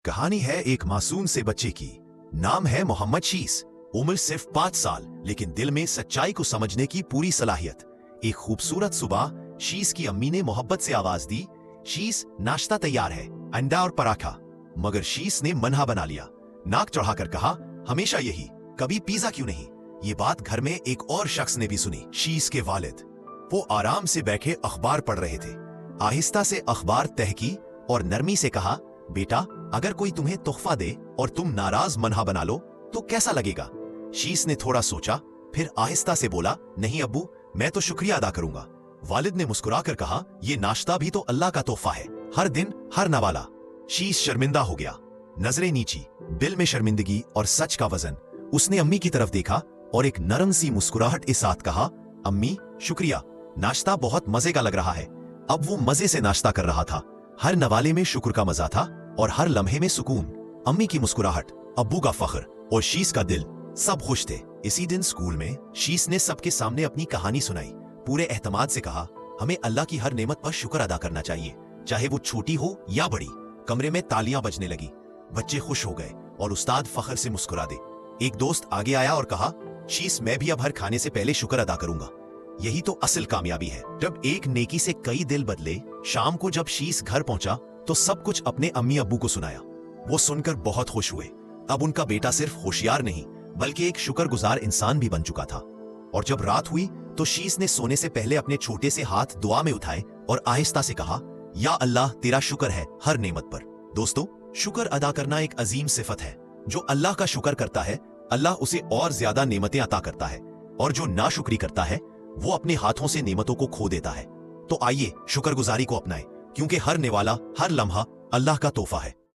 कहानी है एक मासूम से बच्चे की। नाम है मोहम्मद शीस। उम्र सिर्फ 5 साल, लेकिन दिल में सच्चाई को समझने की पूरी सलाहियत। एक खूबसूरत सुबह शीस की अम्मी ने मोहब्बत से आवाज दी, शीस नाश्ता तैयार है, अंडा और पराठा। मगर शीस ने मनहा बना लिया, नाक चढ़ाकर कहा, हमेशा यही, कभी पिज्जा क्यों नहीं। ये बात घर में एक और शख्स ने भी सुनी, शीस के वालिद। वो आराम से बैठे अखबार पढ़ रहे थे। आहिस्ता से अखबार तह की और नरमी से कहा, बेटा, अगर कोई तुम्हें तोहफा दे और तुम नाराज मनहा बना लो तो कैसा लगेगा। शीस ने थोड़ा सोचा, फिर आहिस्ता से बोला, नहीं अब्बू, मैं तो शुक्रिया अदा करूंगा। वालिद ने मुस्कुराकर कहा, ये नाश्ता भी तो अल्लाह का तोहफा है, हर दिन हर नवाला। शीस शर्मिंदा हो गया, नजरें नीची, दिल में शर्मिंदगी और सच का वजन। उसने अम्मी की तरफ देखा और एक नरम सी मुस्कुराहट के साथ कहा, अम्मी शुक्रिया, नाश्ता बहुत मजे का लग रहा है। अब वो मजे से नाश्ता कर रहा था, हर नवाले में शुक्र का मजा था और हर लम्हे में सुकून। अम्मी की मुस्कुराहट, अब्बू का फख्र और शीस का दिल, सब खुश थे। इसी दिन स्कूल में शीस ने सबके सामने अपनी कहानी सुनाई। पूरे एहतमाद से कहा, हमें अल्लाह की हर नेमत पर शुक्र अदा करना चाहिए, चाहे वो छोटी हो या बड़ी। कमरे में तालियां बजने लगी, बच्चे खुश हो गए और उस्ताद फख्र से मुस्कुरा दे। एक दोस्त आगे आया और कहा, शीस, मैं भी अब हर खाने से पहले शुक्र अदा करूंगा। यही तो असल कामयाबी है। जब एक नेकी से कई दिल बदले। शाम को जब शीस घर पहुंचा तो सब कुछ अपने अम्मी अब्बू को सुनाया। वो सुनकर बहुत खुश हुए। अब उनका बेटा सिर्फ होशियार नहीं बल्कि एक शुक्रगुजार इंसान भी बन चुका था। और जब रात हुई तो शीस ने सोने से पहले अपने छोटे से हाथ दुआ में उठाए और आहिस्ता से कहा, या अल्लाह, तेरा शुक्र है हर नेमत पर। दोस्तों, शुक्र अदा करना एक अजीम सिफत है। जो अल्लाह का शुक्र करता है, अल्लाह उसे और ज्यादा नेमतें अता करता है, और जो नाशुक्री करता है वो अपने हाथों से नेमतों को खो देता है। तो आइए शुक्रगुजारी को अपनाएं, क्योंकि हर निवाला, हर लम्हा अल्लाह का तोहफा है।